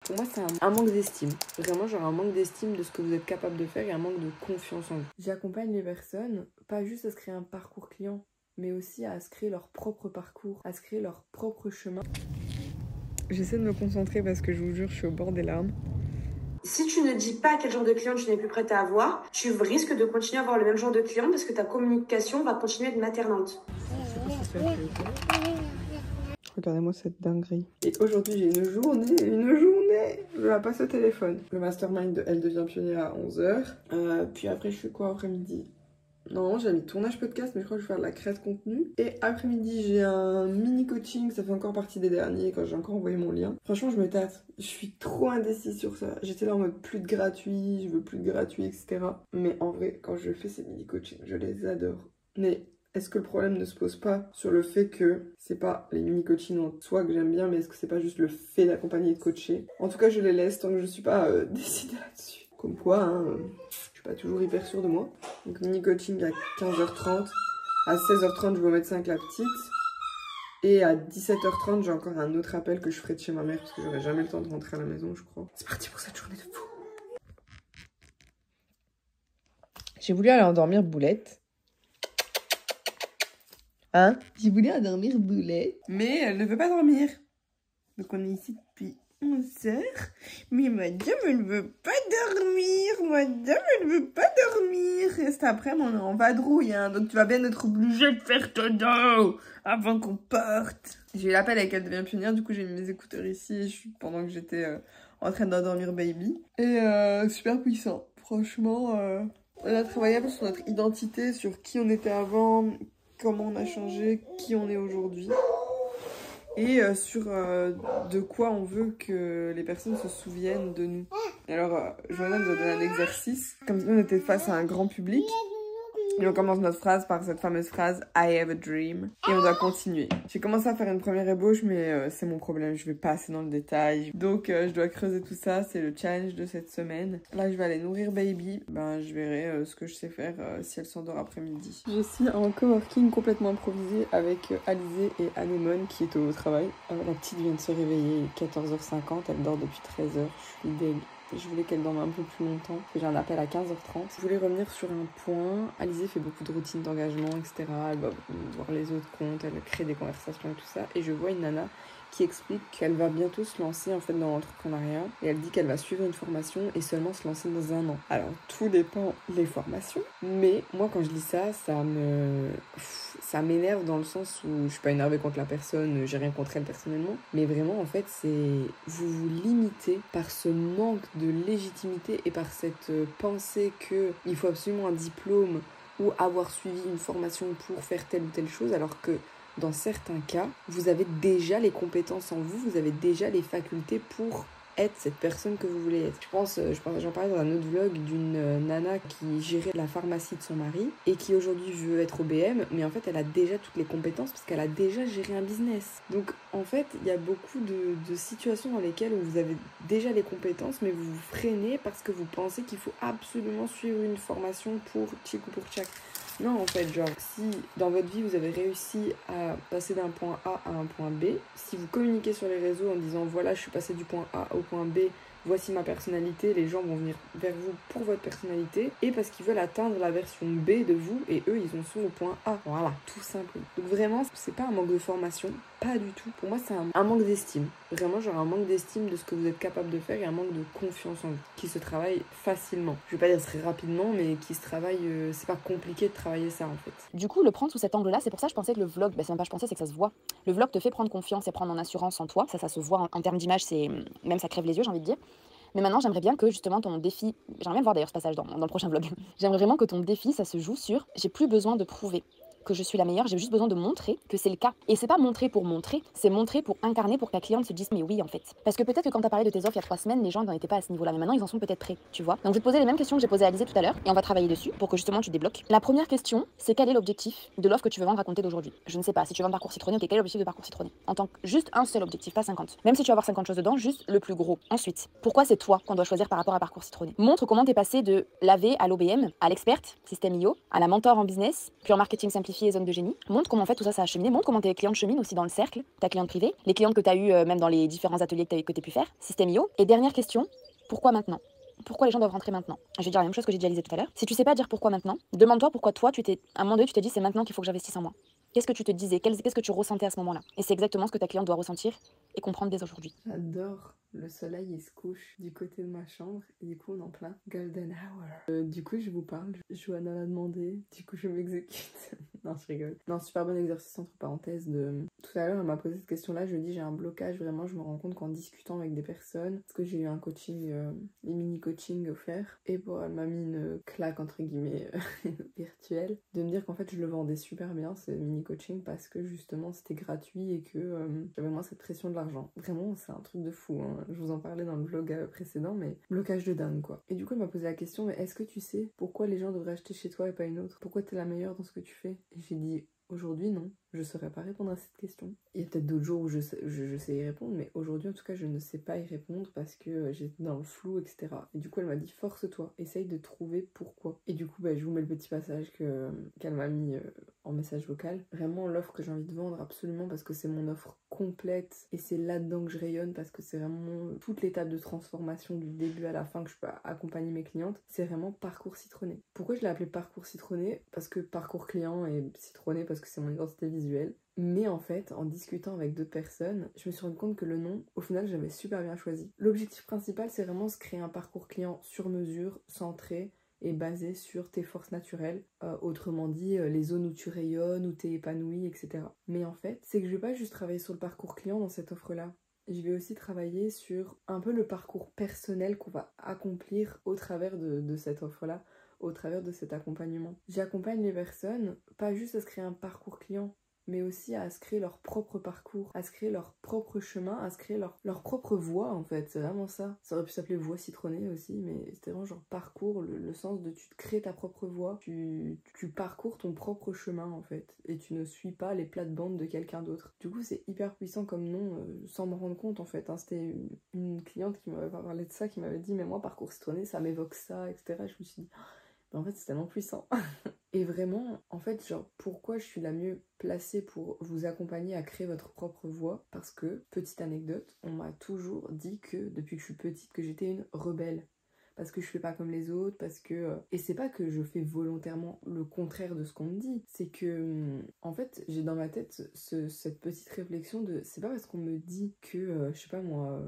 Pour moi, c'est un manque d'estime. Vraiment, genre un manque d'estime de ce que vous êtes capable de faire et un manque de confiance en vous. J'accompagne les personnes, pas juste à se créer un parcours client, mais aussi à se créer leur propre parcours, à se créer leur propre chemin. J'essaie de me concentrer parce que je vous jure, je suis au bord des larmes. Si tu ne dis pas quel genre de client tu n'es plus prête à avoir, tu risques de continuer à avoir le même genre de client parce que ta communication va continuer à être maternante. Regardez-moi cette dinguerie. Et aujourd'hui, j'ai une journée, je la passe au téléphone. Le mastermind de Elle devient pionnière à 11h. Puis après, je fais quoi après-midi? Non, j'ai mis tournage podcast, mais je crois que je vais faire de la création de contenu. Et après-midi, j'ai un mini coaching, ça fait encore partie des derniers, quand j'ai encore envoyé mon lien. Franchement, je me tâte. Je suis trop indécise sur ça. J'étais là en mode plus de gratuit, je veux plus de gratuit, etc. Mais en vrai, quand je fais ces mini coachings, je les adore. Mais est-ce que le problème ne se pose pas sur le fait que c'est pas les mini-coachings en soi que j'aime bien, mais est-ce que c'est pas juste le fait d'accompagner et de coacher? En tout cas, je les laisse tant que je suis pas décidée là-dessus. Comme quoi, je suis pas toujours hyper sûre de moi. Donc mini-coaching à 15h30. À 16h30, je vais au médecin avec la petite. Et à 17h30, j'ai encore un autre appel que je ferai de chez ma mère parce que j'aurai jamais le temps de rentrer à la maison, je crois. C'est parti pour cette journée de fou. J'ai voulu aller endormir Boulette. Hein? J'ai voulu endormir Boulette. Mais elle ne veut pas dormir. Donc on est ici depuis 11h. Mais madame, elle ne veut pas dormir. Madame, elle ne veut pas dormir. Et cet après-midi, on est en vadrouille. Hein. Donc tu vas bien être obligé de faire ton dos avant qu'on parte. J'ai eu l'appel avec Elle devient pionnière. Du coup, j'ai mis mes écouteurs ici pendant que j'étais en train d'endormir baby. Et super puissant. Franchement, on a travaillé un peu sur notre identité, sur qui on était avant, comment on a changé, qui on est aujourd'hui et sur de quoi on veut que les personnes se souviennent de nous. Alors, Johanna nous a donné un exercice. Comme si on était face à un grand public. Et on commence notre phrase par cette fameuse phrase « I have a dream ». Et on doit continuer. J'ai commencé à faire une première ébauche, mais c'est mon problème. Je vais pas assez dans le détail. Donc, je dois creuser tout ça. C'est le challenge de cette semaine. Là, je vais aller nourrir baby. Ben, je verrai ce que je sais faire si elle s'endort après-midi. Je suis en coworking complètement improvisé avec Alizé et Anémone qui est au travail. La petite vient de se réveiller, 14h50. Elle dort depuis 13h. Je suis dégueu. Je voulais qu'elle dorme un peu plus longtemps. J'ai un appel à 15h30. Je voulais revenir sur un point. Alizé fait beaucoup de routines d'engagement, etc. Elle va voir les autres comptes, elle crée des conversations et tout ça. Et je vois une nana qui explique qu'elle va bientôt se lancer en fait dans l'entrepreneuriat. Et elle dit qu'elle va suivre une formation et seulement se lancer dans 1 an. Alors, tout dépend des formations. Mais moi, quand je lis ça, ça m'énerve dans le sens où je suis pas énervée contre la personne, j'ai rien contre elle personnellement. Mais vraiment, en fait, vous vous limitez par ce manque de légitimité et par cette pensée qu'il faut absolument un diplôme ou avoir suivi une formation pour faire telle ou telle chose, alors que dans certains cas, vous avez déjà les compétences en vous, vous avez déjà les facultés pour être cette personne que vous voulez être. J'en parlais dans un autre vlog d'une nana qui gérait la pharmacie de son mari et qui aujourd'hui veut être OBM, mais en fait elle a déjà toutes les compétences parce qu'elle a déjà géré un business. Donc en fait, il y a beaucoup de situations dans lesquelles vous avez déjà les compétences, mais vous vous freinez parce que vous pensez qu'il faut absolument suivre une formation pour tchic ou pour tchac. Non, en fait, genre, si dans votre vie, vous avez réussi à passer d'un point A à un point B, si vous communiquez sur les réseaux en disant « Voilà, je suis passé du point A au point B, voici ma personnalité », les gens vont venir vers vous pour votre personnalité et parce qu'ils veulent atteindre la version B de vous et eux, ils en sont au point A. Voilà, tout simple. Donc vraiment, c'est pas un manque de formation, pas du tout. Pour moi, c'est un manque d'estime. Vraiment, genre un manque d'estime de ce que vous êtes capable de faire et un manque de confiance en vous, qui se travaille facilement. Je vais pas dire très rapidement, mais qui se travaille, c'est pas compliqué de travailler ça en fait. Du coup, le prendre sous cet angle-là, c'est pour ça que je pensais que le vlog, c'est même pas je pensais, c'est que ça se voit. Le vlog te fait prendre confiance et prendre en assurance en toi. Ça se voit en termes d'image, même ça crève les yeux, j'ai envie de dire. Mais maintenant, j'aimerais bien que justement ton défi, j'aimerais bien voir d'ailleurs ce passage dans le prochain vlog. J'aimerais vraiment que ton défi, ça se joue sur j'ai plus besoin de prouver que je suis la meilleure, j'ai juste besoin de montrer que c'est le cas. Et c'est pas montrer pour montrer, c'est montrer pour incarner, pour que ta cliente se dise mais oui en fait. Parce que peut-être que quand t'as parlé de tes offres il y a 3 semaines, les gens n'en étaient pas à ce niveau-là, mais maintenant ils en sont peut-être prêts, tu vois. Donc je vais te poser les mêmes questions que j'ai posées à Alizé tout à l'heure et on va travailler dessus pour que justement tu débloques. La première question, c'est quel est l'objectif de l'offre que tu veux vendre à compter d'aujourd'hui? Je ne sais pas, si tu vends Parcours Citronné, ok, quel est l'objectif de Parcours Citronné? En tant que juste un seul objectif, pas 50. Même si tu vas avoir 50 choses dedans, juste le plus gros. Ensuite, pourquoi c'est toi qu'on doit choisir par rapport à Parcours Citronné? Montre comment t'es passé de l'AV à l'OBM, à l'experte, système IO, à la mentor en business, puis en marketing simplifié défier zone de génie. Montre comment en fait tout ça, ça a cheminé. Montre comment tes clientes cheminent aussi dans le cercle, ta cliente privée, les clientes que tu as eues même dans les différents ateliers que tu as pu faire, système IO. Et dernière question, pourquoi maintenant? Pourquoi les gens doivent rentrer maintenant? Je vais dire la même chose que j'ai déjà dit tout à l'heure. Si tu sais pas dire pourquoi maintenant, demande-toi pourquoi toi, à un moment donné, tu t'es dit c'est maintenant qu'il faut que j'investisse en moi. Qu'est-ce que tu te disais? Qu'est-ce que tu ressentais à ce moment-là? Et c'est exactement ce que ta cliente doit ressentir et comprendre dès aujourd'hui. J'adore. Le soleil, il se couche du côté de ma chambre et du coup, on est en plein golden hour. Du coup, je vous parle. Joanna l'a demandé. Du coup, je m'exécute. Non, je rigole. Non, super bon exercice entre parenthèses de... Tout à l'heure, elle m'a posé cette question-là. Je lui ai dit, j'ai un blocage. Vraiment, je me rends compte qu'en discutant avec des personnes, parce que j'ai eu un coaching, des mini-coachings offerts. Et bon, elle m'a mis une claque, entre guillemets, virtuelle. De me dire qu'en fait, je le vendais super bien, ce mini-coaching, parce que justement, c'était gratuit et que j'avais moins cette pression de l'argent. Vraiment, c'est un truc de fou, hein. Je vous en parlais dans le vlog précédent, mais blocage de dingue, quoi. Et du coup, elle m'a posé la question, mais est-ce que tu sais pourquoi les gens devraient acheter chez toi et pas une autre? Pourquoi t'es la meilleure dans ce que tu fais? Et j'ai dit, aujourd'hui, non. Je saurais pas répondre à cette question. Il y a peut-être d'autres jours où je sais y répondre, mais aujourd'hui, en tout cas, je ne sais pas y répondre parce que j'étais dans le flou, etc. Et du coup, elle m'a dit, force-toi, essaye de trouver pourquoi. Et du coup, je vous mets le petit passage qu'elle m'a mis en message vocal. Vraiment, l'offre que j'ai envie de vendre, absolument, parce que c'est mon offre complète et c'est là-dedans que je rayonne, parce que c'est vraiment toute l'étape de transformation du début à la fin que je peux accompagner mes clientes. C'est vraiment parcours citronné. Pourquoi je l'ai appelé parcours citronné? Parce que parcours client et citronné parce que c'est mon identité visuelle. Mais en fait, en discutant avec d'autres personnes, je me suis rendu compte que le nom, au final, j'avais super bien choisi. L'objectif principal, c'est vraiment se créer un parcours client sur mesure, centré et basé sur tes forces naturelles. Autrement dit, les zones où tu rayonnes, où t'es épanoui, etc. Mais en fait, c'est que je vais pas juste travailler sur le parcours client dans cette offre-là. Je vais aussi travailler sur un peu le parcours personnel qu'on va accomplir au travers de cette offre-là, au travers de cet accompagnement. J'accompagne les personnes, pas juste à se créer un parcours client, mais aussi à se créer leur propre parcours, à se créer leur propre chemin, à se créer leur propre voie, en fait. C'est vraiment ça. Ça aurait pu s'appeler voie citronnée aussi, mais c'était vraiment genre parcours, le sens de tu te crées ta propre voie, tu parcours ton propre chemin, en fait, et tu ne suis pas les plates-bandes de quelqu'un d'autre. Du coup, c'est hyper puissant comme nom, sans me rendre compte, en fait. Hein. C'était une cliente qui m'avait parlé de ça, qui m'avait dit, mais moi, parcours citronné, ça m'évoque ça, etc. Je me suis dit, en fait, c'est tellement puissant. Et vraiment, en fait, genre, pourquoi je suis la mieux placée pour vous accompagner à créer votre propre voie? Parce que, petite anecdote, on m'a toujours dit que, depuis que je suis petite, que j'étais une rebelle. Parce que je fais pas comme les autres, parce que... Et c'est pas que je fais volontairement le contraire de ce qu'on me dit, c'est que, en fait, j'ai dans ma tête cette petite réflexion de... C'est pas parce qu'on me dit que, je sais pas moi,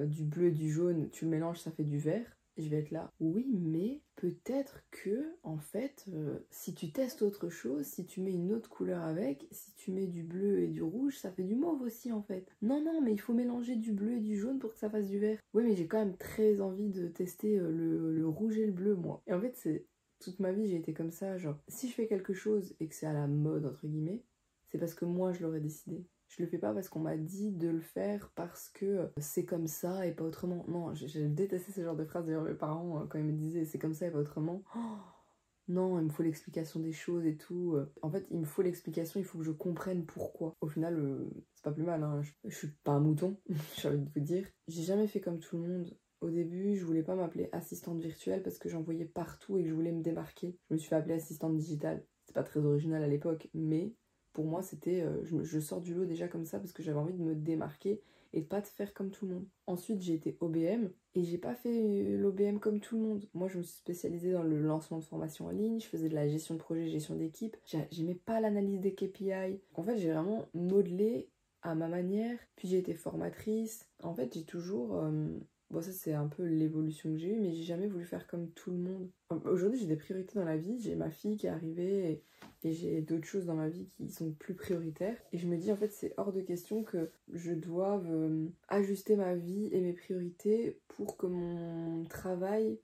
du bleu et du jaune, tu le mélanges, ça fait du vert. Je vais être là, oui, mais peut-être que, en fait, si tu testes autre chose, si tu mets une autre couleur avec, si tu mets du bleu et du rouge, ça fait du mauve aussi, en fait. Non, non, mais il faut mélanger du bleu et du jaune pour que ça fasse du vert. Oui, mais j'ai quand même très envie de tester le rouge et le bleu, moi. Et en fait, c'est toute ma vie, j'ai été comme ça, genre, si je fais quelque chose et que c'est à la mode, entre guillemets, c'est parce que moi, je l'aurais décidé. Je le fais pas parce qu'on m'a dit de le faire parce que c'est comme ça et pas autrement. Non, j'ai détesté ce genre de phrases. D'ailleurs, mes parents, quand ils me disaient c'est comme ça et pas autrement, oh, non, il me faut l'explication des choses et tout. En fait, il me faut l'explication, il faut que je comprenne pourquoi. Au final, c'est pas plus mal, hein. Je suis pas un mouton, j'ai envie de vous dire. J'ai jamais fait comme tout le monde. Au début, je voulais pas m'appeler assistante virtuelle parce que j'en voyais partout et que je voulais me démarquer. Je me suis fait appeler assistante digitale. C'est pas très original à l'époque, mais... Pour moi, c'était, je sors du lot déjà comme ça parce que j'avais envie de me démarquer et de pas te faire comme tout le monde. Ensuite, j'ai été OBM et j'ai pas fait l'OBM comme tout le monde. Moi, je me suis spécialisée dans le lancement de formation en ligne, je faisais de la gestion de projet, gestion d'équipe. J'aimais pas l'analyse des KPI. En fait, j'ai vraiment modelé à ma manière. Puis j'ai été formatrice. En fait, j'ai toujours... Bon, ça, c'est un peu l'évolution que j'ai eue, mais j'ai jamais voulu faire comme tout le monde. Aujourd'hui, j'ai des priorités dans la vie. J'ai ma fille qui est arrivée et j'ai d'autres choses dans ma vie qui sont plus prioritaires. Et je me dis, en fait, c'est hors de question que je doive ajuster ma vie et mes priorités pour que mon travail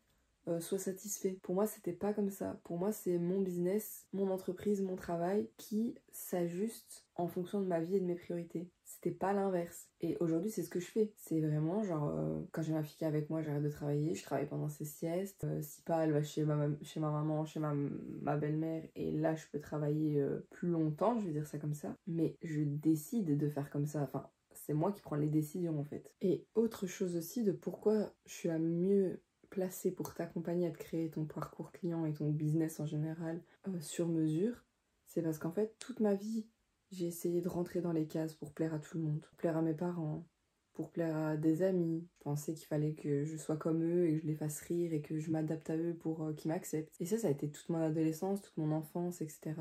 soit satisfait. Pour moi, c'était pas comme ça. Pour moi, c'est mon business, mon entreprise, mon travail qui s'ajuste en fonction de ma vie et de mes priorités. C'était pas l'inverse. Et aujourd'hui, c'est ce que je fais. C'est vraiment genre, quand j'ai ma fille qui est avec moi, j'arrête de travailler, je travaille pendant ses siestes. Si pas, elle va chez ma maman, chez ma belle-mère, et là, je peux travailler plus longtemps, je vais dire ça comme ça. Mais je décide de faire comme ça. Enfin, c'est moi qui prends les décisions, en fait. Et autre chose aussi de pourquoi je suis la mieux placée pour t'accompagner à te créer ton parcours client et ton business en général sur mesure, c'est parce qu'en fait, toute ma vie, j'ai essayé de rentrer dans les cases pour plaire à tout le monde. Pour plaire à mes parents, pour plaire à des amis. Je pensais qu'il fallait que je sois comme eux et que je les fasse rire et que je m'adapte à eux pour qu'ils m'acceptent. Et ça a été toute mon adolescence, toute mon enfance, etc.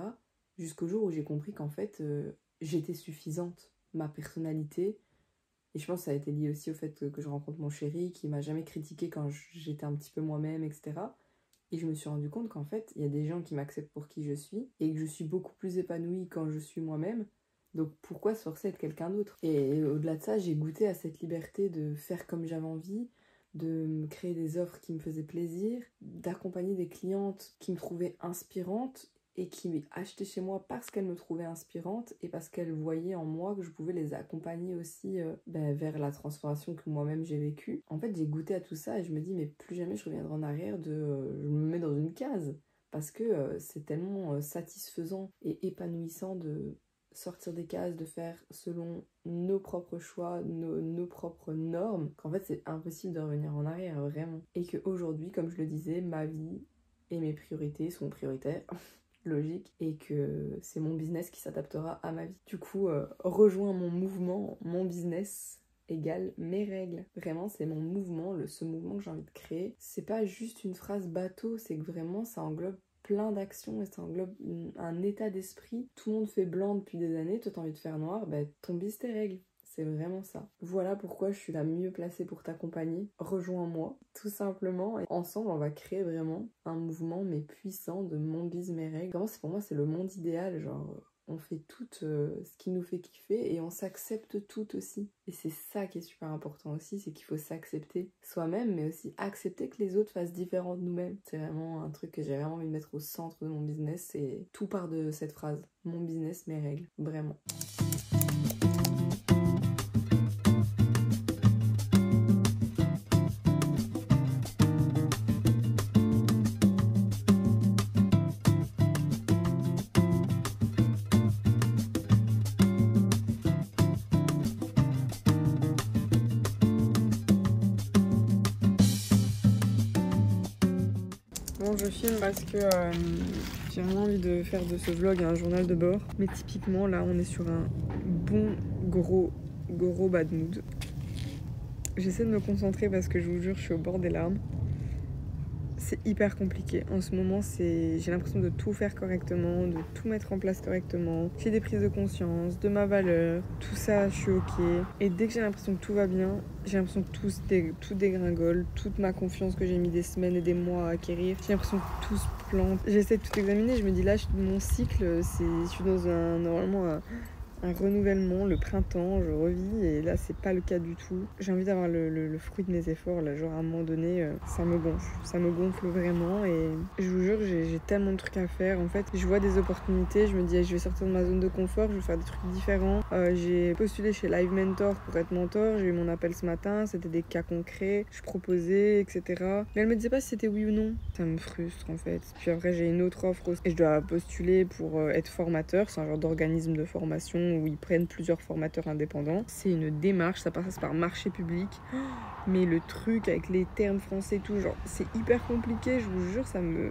Jusqu'au jour où j'ai compris qu'en fait, j'étais suffisante. Ma personnalité... Et je pense que ça a été lié aussi au fait que je rencontre mon chéri qui m'a jamais critiqué quand j'étais un petit peu moi-même, etc. Et je me suis rendu compte qu'en fait, il y a des gens qui m'acceptent pour qui je suis et que je suis beaucoup plus épanouie quand je suis moi-même. Donc pourquoi se forcer à être quelqu'un d'autre? Et au-delà de ça, j'ai goûté à cette liberté de faire comme j'avais envie, de me créer des offres qui me faisaient plaisir, d'accompagner des clientes qui me trouvaient inspirantes et qui achetaient chez moi parce qu'elles me trouvaient inspirante et parce qu'elles voyaient en moi que je pouvais les accompagner aussi vers la transformation que moi-même j'ai vécue. En fait, j'ai goûté à tout ça et je me dis, mais plus jamais je reviendrai en arrière je me mets dans une case. Parce que c'est tellement satisfaisant et épanouissant de sortir des cases, de faire selon nos propres choix, nos propres normes, qu'en fait c'est impossible de revenir en arrière, vraiment. Et qu'aujourd'hui, comme je le disais, ma vie et mes priorités sont prioritaires. Logique, et que c'est mon business qui s'adaptera à ma vie. Du coup, rejoins mon mouvement, mon business égale mes règles. Vraiment, c'est mon mouvement, ce mouvement que j'ai envie de créer. C'est pas juste une phrase bateau, c'est que vraiment ça englobe plein d'actions et ça englobe un état d'esprit. Tout le monde fait blanc depuis des années, toi t'as envie de faire noir, ton bis tes règles. C'est vraiment ça. Voilà pourquoi je suis la mieux placée pour t'accompagner. Rejoins-moi, tout simplement. Et ensemble, on va créer vraiment un mouvement, mais puissant, de mon biz, mes règles. Vraiment, pour moi, c'est le monde idéal. Genre, on fait tout ce qui nous fait kiffer et on s'accepte tout aussi. Et c'est ça qui est super important aussi, c'est qu'il faut s'accepter soi-même, mais aussi accepter que les autres fassent différent de nous-mêmes. C'est vraiment un truc que j'ai vraiment envie de mettre au centre de mon business. Et tout part de cette phrase. Mon business, mes règles. Vraiment. Bon, je filme parce que j'ai vraiment envie de faire de ce vlog un journal de bord. Mais typiquement, là, on est sur un bon gros bad mood. J'essaie de me concentrer parce que je vous jure, je suis au bord des larmes. C'est hyper compliqué. En ce moment, j'ai l'impression de tout faire correctement, de tout mettre en place correctement. J'ai des prises de conscience, de ma valeur, tout ça, je suis ok. Et dès que j'ai l'impression que tout va bien, j'ai l'impression que tout dégringole, toute ma confiance que j'ai mis des semaines et des mois à acquérir, j'ai l'impression que tout se plante. J'essaie de tout examiner, je me dis là, mon cycle, je suis dans normalement un renouvellement, le printemps, je revis et là c'est pas le cas du tout. J'ai envie d'avoir le fruit de mes efforts, là, genre à un moment donné ça me gonfle vraiment et je vous jure j'ai tellement de trucs à faire. En fait je vois des opportunités, je me dis je vais sortir de ma zone de confort, je vais faire des trucs différents. J'ai postulé chez Live Mentor pour être mentor, j'ai eu mon appel ce matin, c'était des cas concrets, je proposais etc. Mais elle me disait pas si c'était oui ou non, ça me frustre en fait. Puis après j'ai une autre offre aussi et je dois postuler pour être formateur, c'est un genre d'organisme de formation où ils prennent plusieurs formateurs indépendants. C'est une démarche, ça passe par marché public. Mais le truc avec les termes français et tout, genre c'est hyper compliqué, je vous jure, ça me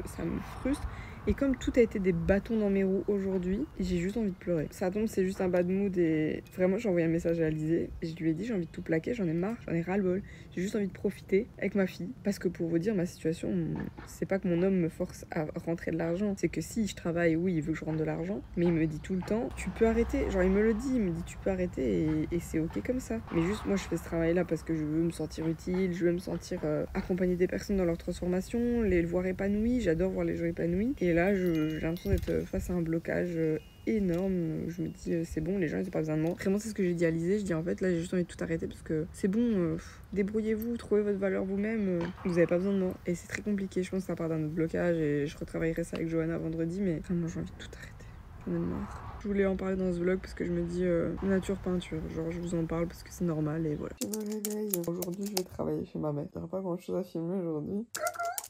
frustre. Et comme tout a été des bâtons dans mes roues aujourd'hui, j'ai juste envie de pleurer. Ça tombe, c'est juste un bad mood et vraiment j'ai envoyé un message à Alizé et je lui ai dit j'ai envie de tout plaquer, j'en ai marre, j'en ai ras-le-bol. J'ai juste envie de profiter avec ma fille. Parce que pour vous dire, ma situation, c'est pas que mon homme me force à rentrer de l'argent. C'est que si je travaille, oui, il veut que je rentre de l'argent, mais il me dit tout le temps, tu peux arrêter. Genre il me le dit, il me dit tu peux arrêter et c'est ok comme ça. Mais juste moi je fais ce travail-là parce que je veux me sentir utile, je veux me sentir accompagner des personnes dans leur transformation, les voir épanouis, j'adore voir les gens épanouis. Et là j'ai l'impression d'être face à un blocage énorme. Je me dis c'est bon, les gens ils ont pas besoin de moi. Vraiment c'est ce que j'ai dit à Alizé, je dis en fait là j'ai juste envie de tout arrêter parce que c'est bon, débrouillez-vous, trouvez votre valeur vous-même, vous avez pas besoin de moi. Et c'est très compliqué, je pense que ça part d'un autre blocage et je retravaillerai ça avec Johanna vendredi, mais vraiment j'ai envie de tout arrêter, j'en ai marre. Je voulais en parler dans ce vlog parce que je me dis nature peinture, genre je vous en parle parce que c'est normal et voilà. Je me réveille, aujourd'hui je vais travailler chez ma mère, il n'y aura pas grand chose à filmer aujourd'hui.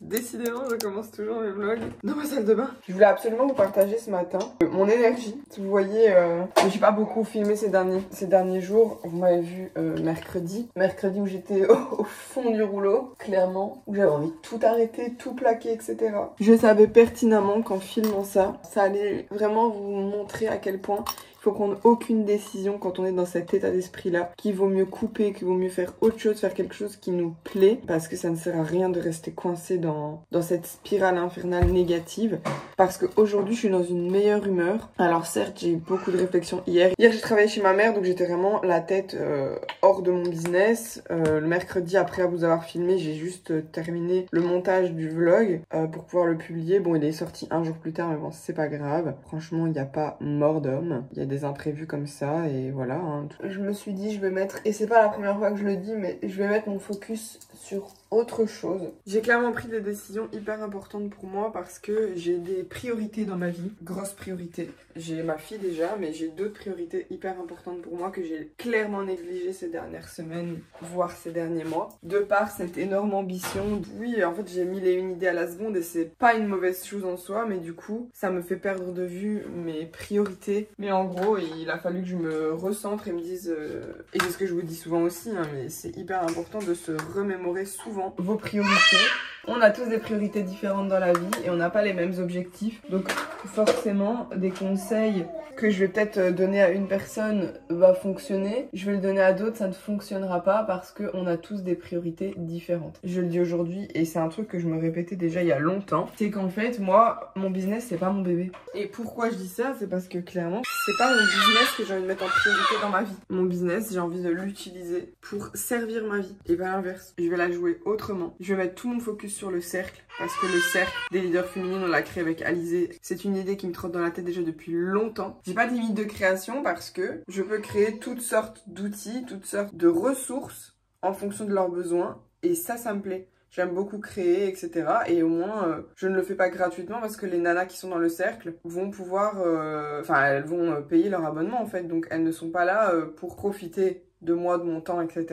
Décidément, je commence toujours mes vlogs dans ma salle de bain. Je voulais absolument vous partager ce matin mon énergie. Si vous voyez, j'ai pas beaucoup filmé ces derniers jours. Vous m'avez vu mercredi où j'étais au fond du rouleau, clairement, où j'avais envie de tout arrêter, tout plaquer, etc. Je savais pertinemment qu'en filmant ça allait vraiment vous montrer à quel point il faut prendre aucune décision quand on est dans cet état d'esprit-là, qu'il vaut mieux couper, qu'il vaut mieux faire autre chose, faire quelque chose qui nous plaît, parce que ça ne sert à rien de rester coincé dans cette spirale infernale négative, parce qu'aujourd'hui, je suis dans une meilleure humeur. Alors certes, j'ai eu beaucoup de réflexions hier. Hier, j'ai travaillé chez ma mère, donc j'étais vraiment la tête hors de mon business. Le mercredi, après vous avoir filmé, j'ai juste terminé le montage du vlog pour pouvoir le publier. Bon, il est sorti un jour plus tard, mais bon, c'est pas grave. Franchement, il n'y a pas mort d'homme. Il y a des imprévus comme ça, et voilà. Hein. Je me suis dit, je vais mettre, et c'est pas la première fois que je le dis, mais je vais mettre mon focus sur autre chose. J'ai clairement pris des décisions hyper importantes pour moi parce que j'ai des priorités dans ma vie, grosses priorités. J'ai ma fille déjà, mais j'ai d'autres priorités hyper importantes pour moi que j'ai clairement négligées ces dernières semaines, voire ces derniers mois. De par cette énorme ambition, oui, en fait j'ai mille et une idées à la seconde et c'est pas une mauvaise chose en soi, mais du coup ça me fait perdre de vue mes priorités. Mais en gros, il a fallu que je me recentre et me dise, et c'est ce que je vous dis souvent aussi, hein, mais c'est hyper important de se remémorer souvent vos priorités. On a tous des priorités différentes dans la vie et on n'a pas les mêmes objectifs. Donc forcément, des conseils que je vais peut-être donner à une personne va fonctionner. Je vais le donner à d'autres, ça ne fonctionnera pas parce qu'on a tous des priorités différentes. Je le dis aujourd'hui et c'est un truc que je me répétais déjà il y a longtemps. C'est qu'en fait, moi, mon business, c'est pas mon bébé. Et pourquoi je dis ça? C'est parce que clairement, c'est pas mon business que j'ai envie de mettre en priorité dans ma vie. Mon business, j'ai envie de l'utiliser pour servir ma vie. Et pas l'inverse. Je vais la jouer autrement. Je vais mettre tout mon focus sur le cercle, parce que le cercle des leaders féminines, on l'a créé avec Alizée. C'est une idée qui me trotte dans la tête déjà depuis longtemps. J'ai pas de limite de création parce que je peux créer toutes sortes d'outils, toutes sortes de ressources en fonction de leurs besoins. Et ça me plaît. J'aime beaucoup créer, etc. Et au moins, je ne le fais pas gratuitement parce que les nanas qui sont dans le cercle vont pouvoir... elles vont payer leur abonnement en fait. Donc elles ne sont pas là pour profiter de moi, de mon temps, etc.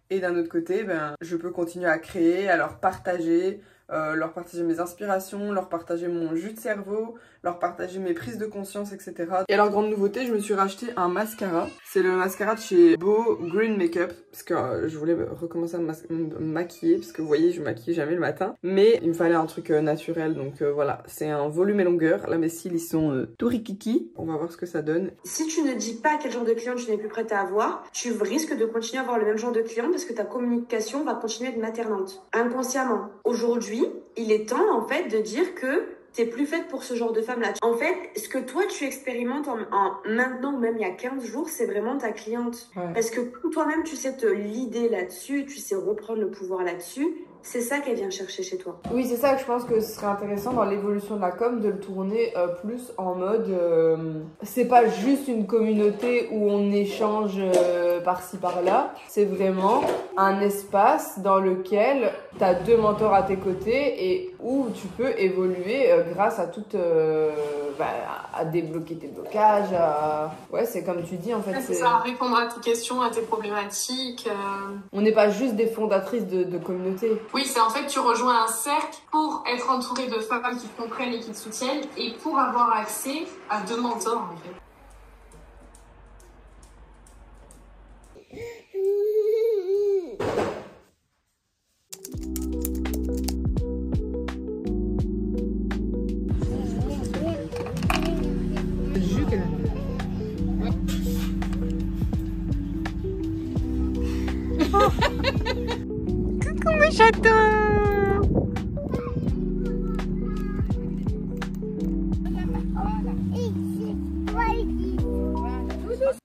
Et d'un autre côté, je peux continuer à créer, à leur partager mes inspirations, leur partager mon jus de cerveau, leur partager mes prises de conscience, etc. Et alors, grande nouveauté, je me suis racheté un mascara. C'est le mascara de chez Beau Green Makeup, parce que je voulais recommencer à me maquiller, parce que vous voyez, je me maquille jamais le matin. Mais il me fallait un truc naturel, donc voilà. C'est un volume et longueur. Là, mes cils, ils sont tout rikiki. On va voir ce que ça donne. Si tu ne dis pas quel genre de client tu n'es plus prête à avoir, tu risques de continuer à avoir le même genre de client parce que ta communication va continuer d'être maternante. Inconsciemment. Aujourd'hui, il est temps en fait de dire que t'es plus faite pour ce genre de femme-là. En fait, ce que toi tu expérimentes en maintenant ou même il y a 15 jours, c'est vraiment ta cliente. Ouais. Parce que toi-même tu sais te leader là-dessus, tu sais reprendre le pouvoir là-dessus. C'est ça qu'elle vient chercher chez toi. Oui, c'est ça que je pense que ce serait intéressant dans l'évolution de la com, de le tourner plus en mode... c'est pas juste une communauté où on échange par-ci par-là. C'est vraiment un espace dans lequel tu as deux mentors à tes côtés et où tu peux évoluer grâce à toute... à débloquer tes blocages, Ouais, c'est comme tu dis en fait. C'est ça, répondre à tes questions, à tes problématiques. On n'est pas juste des fondatrices de communauté. Oui, c'est en fait, tu rejoins un cercle pour être entouré de femmes qui te comprennent et qui te soutiennent et pour avoir accès à deux mentors en fait. Coucou mon chaton.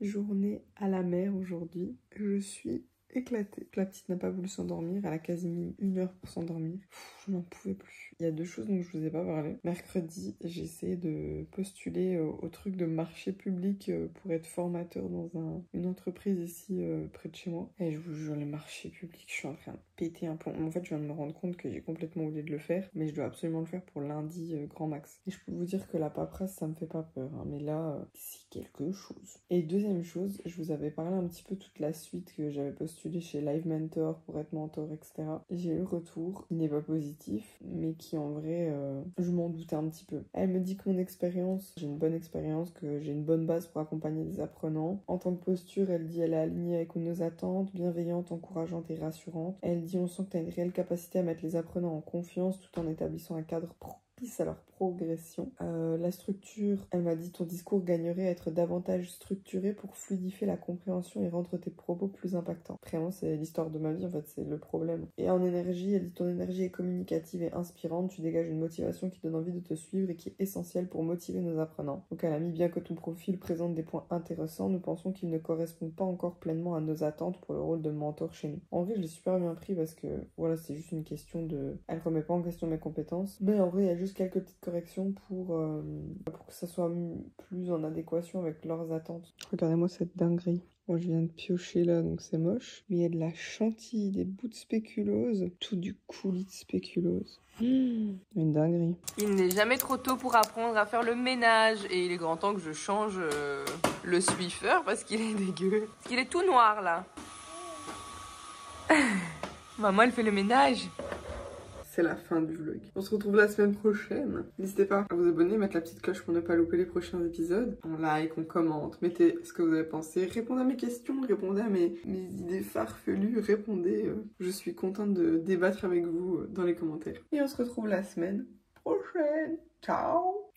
Journée à la mer aujourd'hui. Je suis éclatée. La petite n'a pas voulu s'endormir. Elle a quasi mis 1 heure pour s'endormir. Je n'en pouvais plus. Il y a 2 choses dont je vous ai pas parlé. Mercredi, j'ai essayé de postuler au truc de marché public pour être formateur dans une entreprise ici près de chez moi. Et je vous jure, le marché public, je suis en train de péter un plomb. En fait, je viens de me rendre compte que j'ai complètement oublié de le faire, mais je dois absolument le faire pour lundi grand max. Et je peux vous dire que la paperasse, ça me fait pas peur, hein, mais là, c'est quelque chose. Et deuxième chose, je vous avais parlé un petit peu toute la suite que j'avais postulé postulé chez Live Mentor pour être mentor, etc. J'ai eu le retour qui n'est pas positif, mais qui en vrai, je m'en doutais un petit peu. Elle me dit que mon expérience, j'ai une bonne expérience, que j'ai une bonne base pour accompagner des apprenants. En tant que posture, elle dit elle est alignée avec nos attentes, bienveillante, encourageante et rassurante. Elle dit on sent que tu as une réelle capacité à mettre les apprenants en confiance tout en établissant un cadre propice à leur progression. La structure, elle m'a dit ton discours gagnerait à être davantage structuré pour fluidifier la compréhension et rendre tes propos plus impactants. Vraiment, c'est l'histoire de ma vie, en fait, c'est le problème. Et en énergie, elle dit ton énergie est communicative et inspirante, tu dégages une motivation qui donne envie de te suivre et qui est essentielle pour motiver nos apprenants. Donc elle a mis bien que ton profil présente des points intéressants, nous pensons qu'il ne correspond pas encore pleinement à nos attentes pour le rôle de mentor chez nous. En vrai, je l'ai super bien pris parce que voilà, c'est juste une question de... Elle remet pas en question mes compétences, mais en vrai, il y a juste quelques petites corrections pour que ça soit plus en adéquation avec leurs attentes. Regardez-moi cette dinguerie. Moi, je viens de piocher là, donc c'est moche. Mais il y a de la chantilly, des bouts de spéculose, tout du coulis de spéculose. Une dinguerie. Il n'est jamais trop tôt pour apprendre à faire le ménage. Et il est grand temps que je change le Swiffer parce qu'il est dégueu. Parce qu'il est tout noir là. Maman, elle fait le ménage. C'est la fin du vlog. On se retrouve la semaine prochaine. N'hésitez pas à vous abonner, mettre la petite cloche pour ne pas louper les prochains épisodes. On like, on commente, mettez ce que vous avez pensé, répondez à mes questions, répondez à mes idées farfelues, répondez. Je suis contente de débattre avec vous dans les commentaires. Et on se retrouve la semaine prochaine. Ciao!